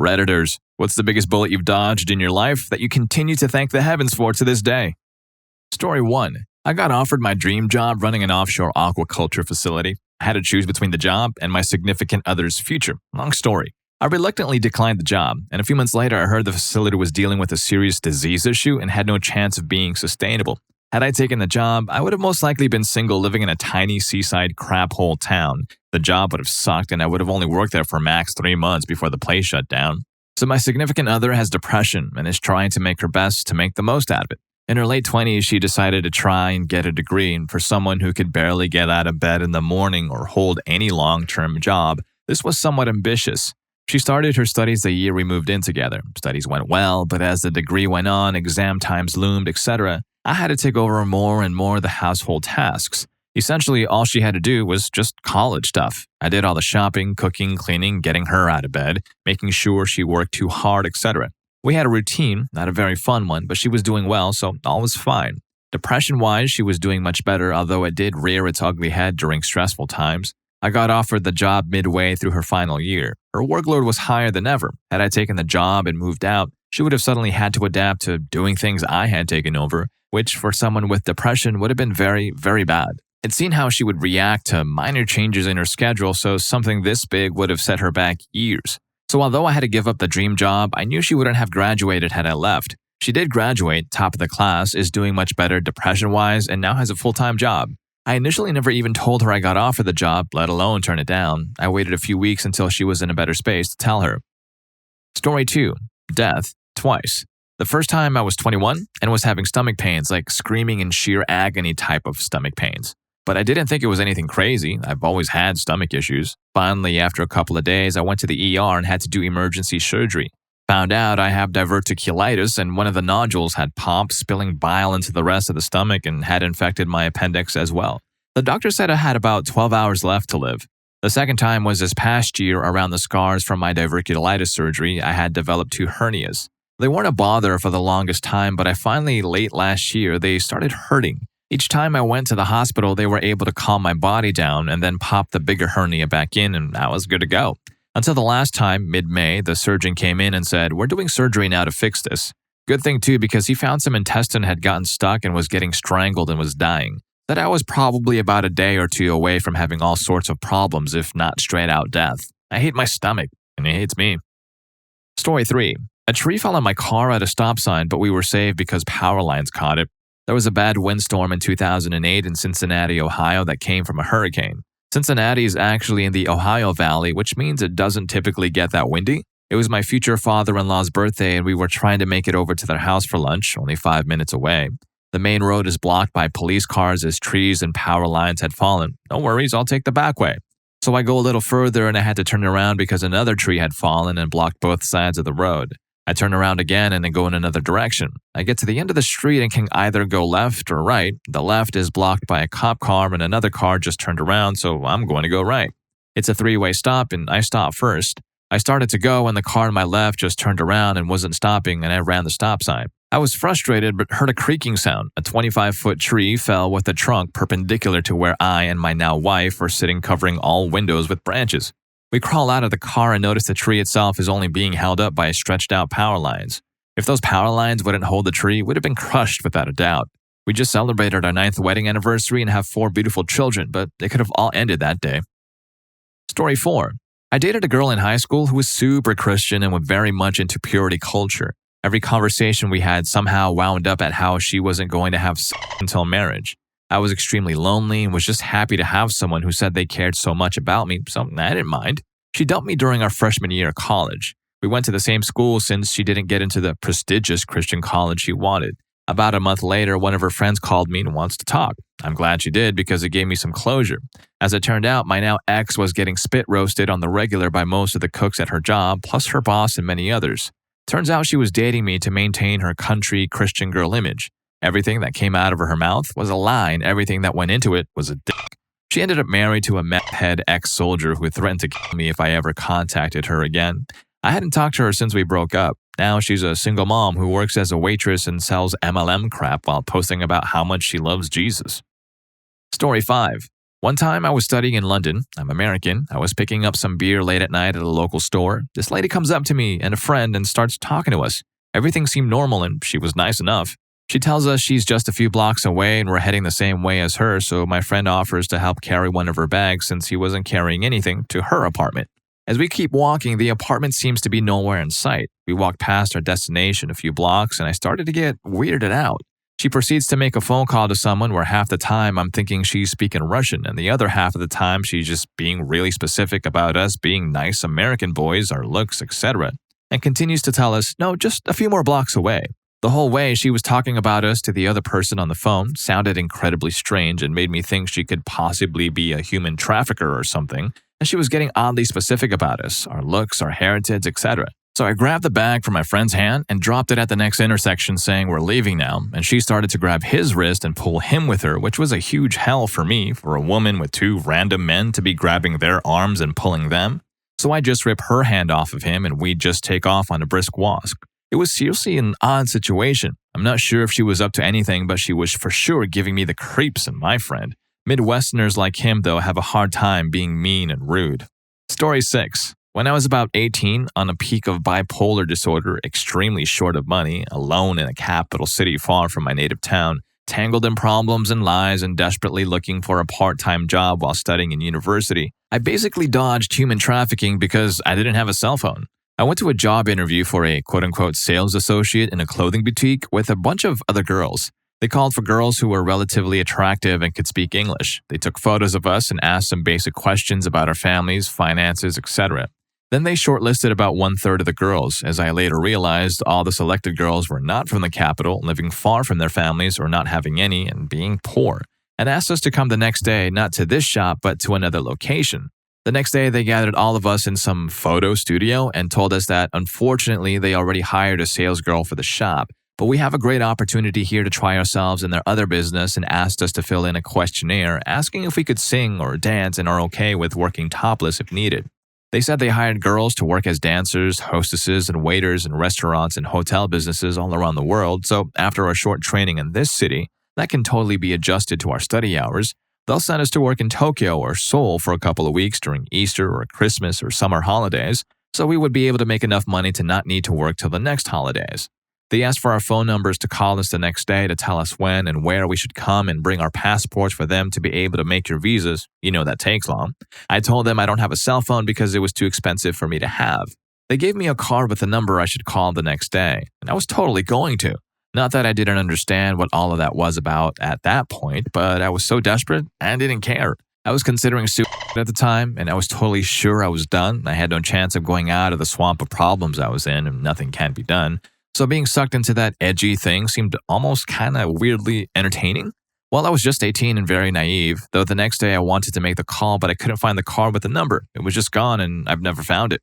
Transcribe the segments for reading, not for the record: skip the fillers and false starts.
Redditors, what's the biggest bullet you've dodged in your life that you continue to thank the heavens for to this day? Story 1. I got offered my dream job running an offshore aquaculture facility. I had to choose between the job and my significant other's future. Long story. I reluctantly declined the job, and a few months later I heard the facility was dealing with a serious disease issue and had no chance of being sustainable. Had I taken the job, I would have most likely been single living in a tiny seaside crap hole town. The job would have sucked and I would have only worked there for max 3 months before the place shut down. So my significant other has depression and is trying to make her best to make the most out of it. In her late 20s, she decided to try and get a degree, and for someone who could barely get out of bed in the morning or hold any long-term job, this was somewhat ambitious. She started her studies the year we moved in together. Studies went well, but as the degree went on, exam times loomed, etc., I had to take over more and more of the household tasks. Essentially, all she had to do was just college stuff. I did all the shopping, cooking, cleaning, getting her out of bed, making sure she worked too hard, etc. We had a routine, not a very fun one, but she was doing well, so all was fine. Depression-wise, she was doing much better, although it did rear its ugly head during stressful times. I got offered the job midway through her final year. Her workload was higher than ever. Had I taken the job and moved out, she would have suddenly had to adapt to doing things I had taken over, which for someone with depression would have been very, very bad. I'd seen how she would react to minor changes in her schedule, so something this big would have set her back years. So although I had to give up the dream job, I knew she wouldn't have graduated had I left. She did graduate, top of the class, is doing much better depression-wise, and now has a full-time job. I initially never even told her I got offered the job, let alone turn it down. I waited a few weeks until she was in a better space to tell her. Story 2. Death. Twice. The first time I was 21 and was having stomach pains, like screaming in sheer agony type of stomach pains. But I didn't think it was anything crazy. I've always had stomach issues. Finally, after a couple of days, I went to the ER and had to do emergency surgery. Found out I have diverticulitis and one of the nodules had popped, spilling bile into the rest of the stomach and had infected my appendix as well. The doctor said I had about 12 hours left to live. The second time was this past year around the scars from my diverticulitis surgery. I had developed 2 hernias. They weren't a bother for the longest time, but I finally, late last year, they started hurting. Each time I went to the hospital, they were able to calm my body down and then pop the bigger hernia back in, and I was good to go. Until the last time, mid-May, the surgeon came in and said, "We're doing surgery now to fix this." Good thing too, because he found some intestine had gotten stuck and was getting strangled and was dying. That I was probably about a day or 2 away from having all sorts of problems, if not straight-out death. I hate my stomach, and it hates me. Story 3. A tree fell on my car at a stop sign, but we were saved because power lines caught it. There was a bad windstorm in 2008 in Cincinnati, Ohio that came from a hurricane. Cincinnati is actually in the Ohio Valley, which means it doesn't typically get that windy. It was my future father-in-law's birthday and we were trying to make it over to their house for lunch, only 5 minutes away. The main road is blocked by police cars as trees and power lines had fallen. No worries, I'll take the back way. So I go a little further and I had to turn around because another tree had fallen and blocked both sides of the road. I turn around again and then go in another direction. I get to the end of the street and can either go left or right. The left is blocked by a cop car and another car just turned around, so I'm going to go right. It's a 3-way stop and I stop first. I started to go and the car on my left just turned around and wasn't stopping and I ran the stop sign. I was frustrated but heard a creaking sound. A 25-foot tree fell with a trunk perpendicular to where I and my now wife were sitting, covering all windows with branches. We crawl out of the car and notice the tree itself is only being held up by stretched out power lines. If those power lines wouldn't hold the tree, it would have been crushed without a doubt. We just celebrated our 9th wedding anniversary and have 4 beautiful children, but it could have all ended that day. Story 4. I dated a girl in high school who was super Christian and was very much into purity culture. Every conversation we had somehow wound up at how she wasn't going to have sex until marriage. I was extremely lonely and was just happy to have someone who said they cared so much about me, so I didn't mind. She dumped me during our freshman year of college. We went to the same school since she didn't get into the prestigious Christian college she wanted. About a month later, one of her friends called me and wants to talk. I'm glad she did because it gave me some closure. As it turned out, my now ex was getting spit roasted on the regular by most of the cooks at her job, plus her boss and many others. Turns out she was dating me to maintain her country Christian girl image. Everything that came out of her mouth was a lie and everything that went into it was a dick. She ended up married to a meth head ex-soldier who threatened to kill me if I ever contacted her again. I hadn't talked to her since we broke up. Now she's a single mom who works as a waitress and sells MLM crap while posting about how much she loves Jesus. Story 5. One time I was studying in London. I'm American. I was picking up some beer late at night at a local store. This lady comes up to me and a friend and starts talking to us. Everything seemed normal and she was nice enough. She tells us she's just a few blocks away and we're heading the same way as her, so my friend offers to help carry one of her bags since he wasn't carrying anything to her apartment. As we keep walking, the apartment seems to be nowhere in sight. We walked past our destination a few blocks and I started to get weirded out. She proceeds to make a phone call to someone where half the time I'm thinking she's speaking Russian and the other half of the time she's just being really specific about us being nice American boys, our looks, etc. And continues to tell us, no, just a few more blocks away. The whole way she was talking about us to the other person on the phone sounded incredibly strange and made me think she could possibly be a human trafficker or something, and she was getting oddly specific about us, our looks, our heritage, etc. So I grabbed the bag from my friend's hand and dropped it at the next intersection saying we're leaving now, and she started to grab his wrist and pull him with her, which was a huge hell for me, for a woman with two random men to be grabbing their arms and pulling them. So I just rip her hand off of him and we just take off on a brisk walk. It was seriously an odd situation. I'm not sure if she was up to anything, but she was for sure giving me the creeps and my friend. Midwesterners like him, though, have a hard time being mean and rude. Story 6. When I was about 18, on a peak of bipolar disorder, extremely short of money, alone in a capital city far from my native town, tangled in problems and lies and desperately looking for a part-time job while studying in university, I basically dodged human trafficking because I didn't have a cell phone. I went to a job interview for a quote-unquote sales associate in a clothing boutique with a bunch of other girls. They called for girls who were relatively attractive and could speak English. They took photos of us and asked some basic questions about our families, finances, etc. Then they shortlisted about 1/3 of the girls. As I later realized, all the selected girls were not from the capital, living far from their families or not having any and being poor, and asked us to come the next day, not to this shop, but to another location. The next day, they gathered all of us in some photo studio and told us that, unfortunately, they already hired a sales girl for the shop, but we have a great opportunity here to try ourselves in their other business and asked us to fill in a questionnaire asking if we could sing or dance and are okay with working topless if needed. They said they hired girls to work as dancers, hostesses, and waiters in restaurants and hotel businesses all around the world, so after our short training in this city, that can totally be adjusted to our study hours. They'll send us to work in Tokyo or Seoul for a couple of weeks during Easter or Christmas or summer holidays, so we would be able to make enough money to not need to work till the next holidays. They asked for our phone numbers to call us the next day to tell us when and where we should come and bring our passports for them to be able to make your visas. You know that takes long. I told them I don't have a cell phone because it was too expensive for me to have. They gave me a card with a number I should call the next day, and I was totally going to. Not that I didn't understand what all of that was about at that point, but I was so desperate and didn't care. I was considering suicide at the time, and I was totally sure I was done. I had no chance of going out of the swamp of problems I was in, and nothing can be done. So being sucked into that edgy thing seemed almost kind of weirdly entertaining. Well, I was just 18 and very naive, though the next day I wanted to make the call, but I couldn't find the card with the number. It was just gone, and I've never found it.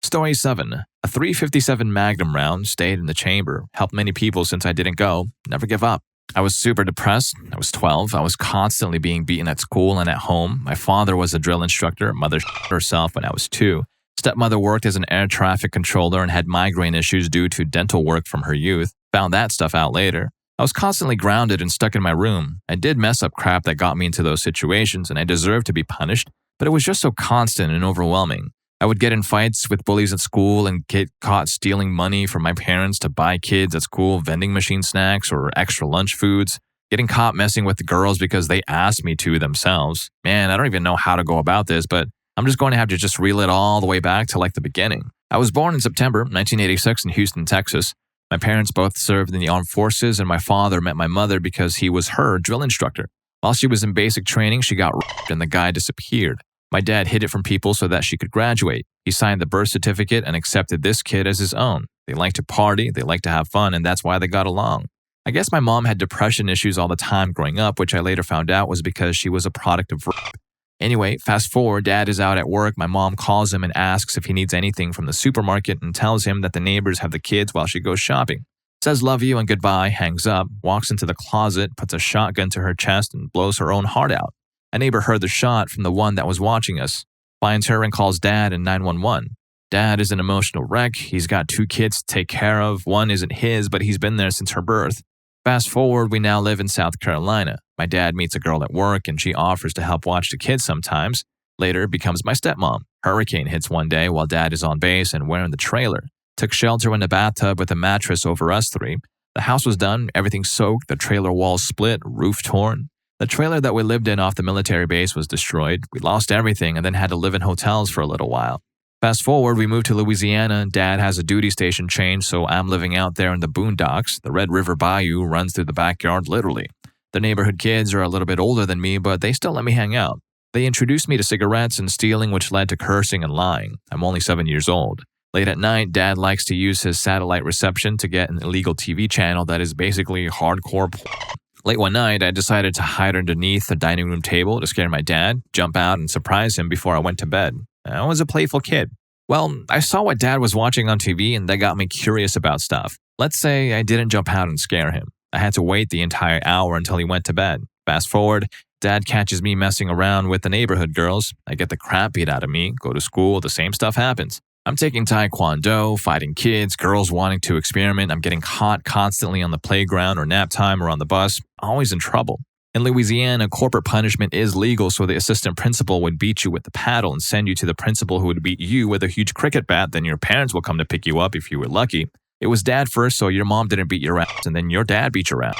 Story 7. A .357 Magnum round stayed in the chamber, helped many people since I didn't go, never give up. I was super depressed. I was 12. I was constantly being beaten at school and at home. My father was a drill instructor. Mother herself when I was 2. Stepmother worked as an air traffic controller and had migraine issues due to dental work from her youth. Found that stuff out later. I was constantly grounded and stuck in my room. I did mess up crap that got me into those situations and I deserved to be punished, but it was just so constant and overwhelming. I would get in fights with bullies at school and get caught stealing money from my parents to buy kids at school vending machine snacks or extra lunch foods. Getting caught messing with the girls because they asked me to themselves. Man, I don't even know how to go about this, but I'm just going to have to just reel it all the way back to like the beginning. I was born in September 1986 in Houston, Texas. My parents both served in the armed forces and my father met my mother because he was her drill instructor. While she was in basic training, she got raped and the guy disappeared. My dad hid it from people so that she could graduate. He signed the birth certificate and accepted this kid as his own. They liked to party, they liked to have fun, and that's why they got along. I guess my mom had depression issues all the time growing up, which I later found out was because she was a product of rape. Anyway, fast forward, Dad is out at work. My mom calls him and asks if he needs anything from the supermarket and tells him that the neighbors have the kids while she goes shopping. Says love you and goodbye, hangs up, walks into the closet, puts a shotgun to her chest and blows her own heart out. A neighbor heard the shot from the one that was watching us, finds her and calls Dad and 911. Dad is an emotional wreck. He's got 2 kids to take care of. One isn't his, but he's been there since her birth. Fast forward, we now live in South Carolina. My dad meets a girl at work and she offers to help watch the kids sometimes. Later becomes my stepmom. Hurricane hits one day while dad is on base and we're in the trailer. Took shelter in the bathtub with a mattress over us three. The house was done, everything soaked, the trailer walls split, roof torn. The trailer that we lived in off the military base was destroyed. We lost everything and then had to live in hotels for a little while. Fast forward, we moved to Louisiana. Dad has a duty station change, so I'm living out there in the boondocks. The Red River Bayou runs through the backyard, literally. The neighborhood kids are a little bit older than me, but they still let me hang out. They introduced me to cigarettes and stealing, which led to cursing and lying. I'm only 7 years old. Late at night, Dad likes to use his satellite reception to get an illegal TV channel that is basically hardcore porn. Late one night, I decided to hide underneath the dining room table to scare my dad, jump out, and surprise him before I went to bed. I was a playful kid. Well, I saw what Dad was watching on TV, and that got me curious about stuff. Let's say I didn't jump out and scare him. I had to wait the entire hour until he went to bed. Fast forward, Dad catches me messing around with the neighborhood girls. I get the crap beat out of me, go to school, the same stuff happens. I'm taking taekwondo, fighting kids, girls wanting to experiment. I'm getting caught constantly on the playground or nap time or on the bus, always in trouble. In Louisiana, corporate punishment is legal, so the assistant principal would beat you with the paddle and send you to the principal who would beat you with a huge cricket bat. Then your parents will come to pick you up if you were lucky. It was Dad first, so your mom didn't beat your ass, and then your dad beat your ass.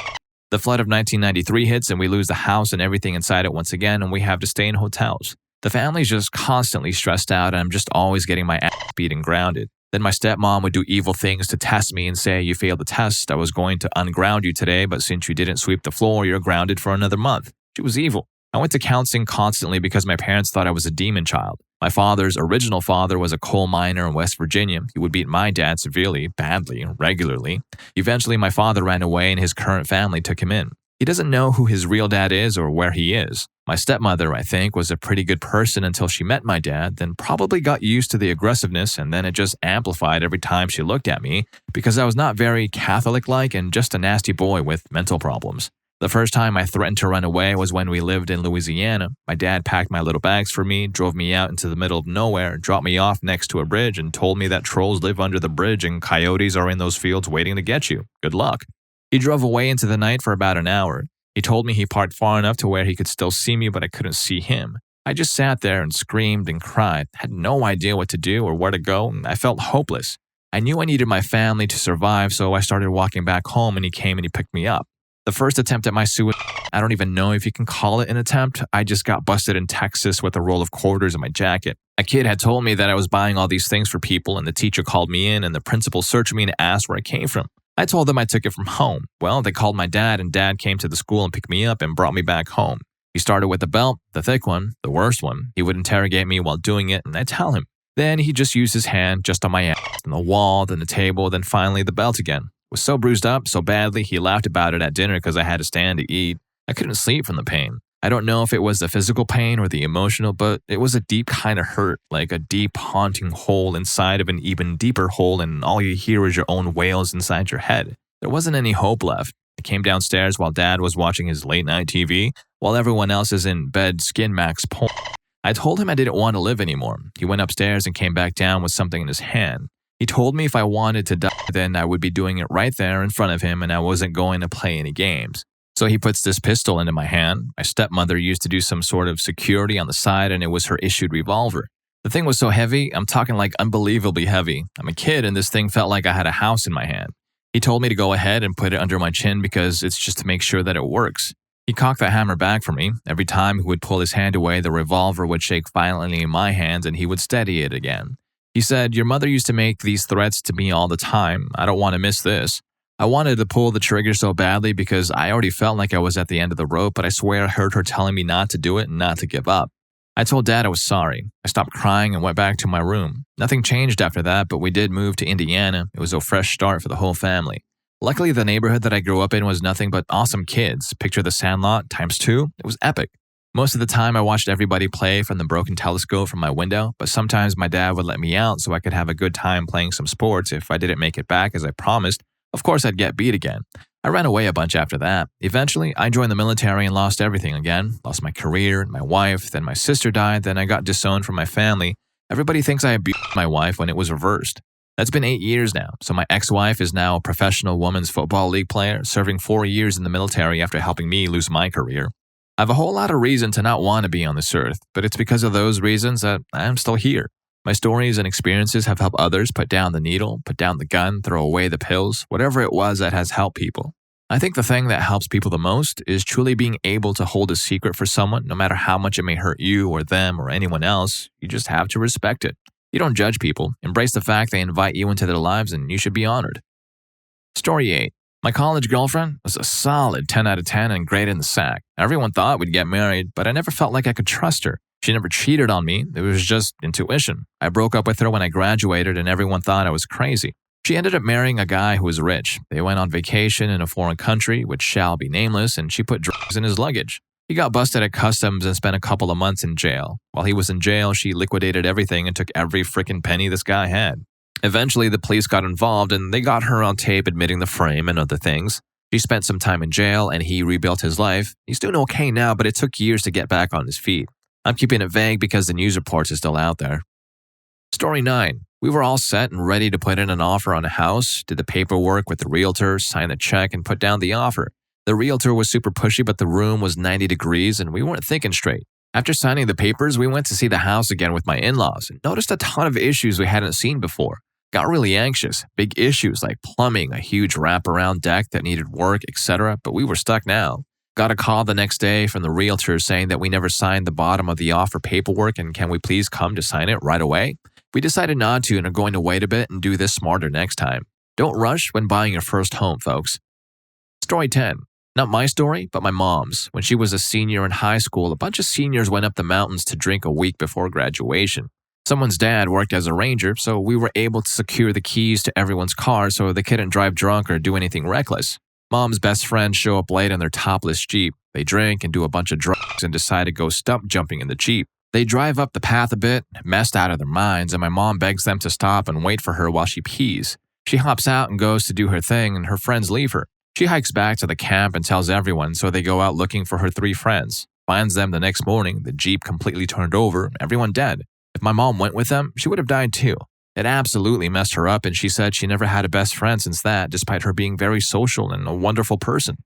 The flood of 1993 hits, and we lose the house and everything inside it once again, and we have to stay in hotels. The family's just constantly stressed out, and I'm just always getting my ass beat and grounded. Then my stepmom would do evil things to test me and say, "You failed the test. I was going to unground you today, but since you didn't sweep the floor, you're grounded for another month." She was evil. I went to counseling constantly because my parents thought I was a demon child. My father's original father was a coal miner in West Virginia. He would beat my dad severely, badly, regularly. Eventually, my father ran away and his current family took him in. He doesn't know who his real dad is or where he is. My stepmother, I think, was a pretty good person until she met my dad, then probably got used to the aggressiveness, and then it just amplified every time she looked at me because I was not very Catholic-like and just a nasty boy with mental problems. The first time I threatened to run away was when we lived in Louisiana. My dad packed my little bags for me, drove me out into the middle of nowhere, dropped me off next to a bridge, and told me that trolls live under the bridge and coyotes are in those fields waiting to get you. Good luck. He drove away into the night for about an hour. He told me he parked far enough to where he could still see me, but I couldn't see him. I just sat there and screamed and cried, had no idea what to do or where to go, and I felt hopeless. I knew I needed my family to survive, so I started walking back home and he came and he picked me up. The first attempt at my suicide, I don't even know if you can call it an attempt. I just got busted in Texas with a roll of quarters in my jacket. A kid had told me that I was buying all these things for people, and the teacher called me in and the principal searched me and asked where it came from. I told them I took it from home. Well, they called my dad, and Dad came to the school and picked me up and brought me back home. He started with the belt, the thick one, the worst one. He would interrogate me while doing it, and I'd tell him. Then he just used his hand just on my ass, on the wall, then the table, then finally the belt again. Was so bruised up, so badly, he laughed about it at dinner because I had to stand to eat. I couldn't sleep from the pain. I don't know if it was the physical pain or the emotional, but it was a deep kind of hurt, like a deep, haunting hole inside of an even deeper hole, and all you hear is your own wails inside your head. There wasn't any hope left. I came downstairs while Dad was watching his late-night TV, while everyone else is in bed skin max porn. I told him I didn't want to live anymore. He went upstairs and came back down with something in his hand. He told me if I wanted to die, then I would be doing it right there in front of him and I wasn't going to play any games. So he puts this pistol into my hand. My stepmother used to do some sort of security on the side and it was her issued revolver. The thing was so heavy, I'm talking like unbelievably heavy. I'm a kid and this thing felt like I had a house in my hand. He told me to go ahead and put it under my chin because it's just to make sure that it works. He cocked the hammer back for me. Every time he would pull his hand away, the revolver would shake violently in my hands and he would steady it again. He said, "Your mother used to make these threats to me all the time. I don't want to miss this." I wanted to pull the trigger so badly because I already felt like I was at the end of the rope, but I swear I heard her telling me not to do it and not to give up. I told Dad I was sorry. I stopped crying and went back to my room. Nothing changed after that, but we did move to Indiana. It was a fresh start for the whole family. Luckily, the neighborhood that I grew up in was nothing but awesome kids. Picture the Sandlot times 2. It was epic. Most of the time, I watched everybody play from the broken telescope from my window, but sometimes my dad would let me out so I could have a good time playing some sports if I didn't make it back as I promised. Of course, I'd get beat again. I ran away a bunch after that. Eventually, I joined the military and lost everything again. Lost my career, my wife, then my sister died, then I got disowned from my family. Everybody thinks I abused my wife when it was reversed. That's been 8 years now, so my ex-wife is now a professional women's football league player, serving 4 years in the military after helping me lose my career. I have a whole lot of reason to not want to be on this earth, but it's because of those reasons that I'm still here. My stories and experiences have helped others put down the needle, put down the gun, throw away the pills, whatever it was that has helped people. I think the thing that helps people the most is truly being able to hold a secret for someone, no matter how much it may hurt you or them or anyone else. You just have to respect it. You don't judge people. Embrace the fact they invite you into their lives and you should be honored. Story 8. My college girlfriend was a solid 10 out of 10 and great in the sack. Everyone thought we'd get married, but I never felt like I could trust her. She never cheated on me. It was just intuition. I broke up with her when I graduated and everyone thought I was crazy. She ended up marrying a guy who was rich. They went on vacation in a foreign country, which shall be nameless, and she put drugs in his luggage. He got busted at customs and spent a couple of months in jail. While he was in jail, she liquidated everything and took every frickin' penny this guy had. Eventually, the police got involved and they got her on tape admitting the frame and other things. She spent some time in jail and he rebuilt his life. He's doing okay now, but it took years to get back on his feet. I'm keeping it vague because the news reports are still out there. Story 9. We were all set and ready to put in an offer on a house, did the paperwork with the realtor, signed the check, and put down the offer. The realtor was super pushy, but the room was 90 degrees and we weren't thinking straight. After signing the papers, we went to see the house again with my in-laws and noticed a ton of issues we hadn't seen before. Got really anxious. Big issues like plumbing, a huge wraparound deck that needed work, etc., but we were stuck now. Got a call the next day from the realtor saying that we never signed the bottom of the offer paperwork and can we please come to sign it right away? We decided not to and are going to wait a bit and do this smarter next time. Don't rush when buying your first home, folks. Story 10. Not my story, but my mom's. When she was a senior in high school, a bunch of seniors went up the mountains to drink a week before graduation. Someone's dad worked as a ranger, so we were able to secure the keys to everyone's car so they couldn't drive drunk or do anything reckless. Mom's best friends show up late in their topless Jeep. They drink and do a bunch of drugs and decide to go stump jumping in the Jeep. They drive up the path a bit, messed out of their minds, and my mom begs them to stop and wait for her while she pees. She hops out and goes to do her thing, and her friends leave her. She hikes back to the camp and tells everyone, so they go out looking for her 3 friends. Finds them the next morning, the Jeep completely turned over, everyone dead. If my mom went with them, she would have died too. It absolutely messed her up, and she said she never had a best friend since that, despite her being very social and a wonderful person.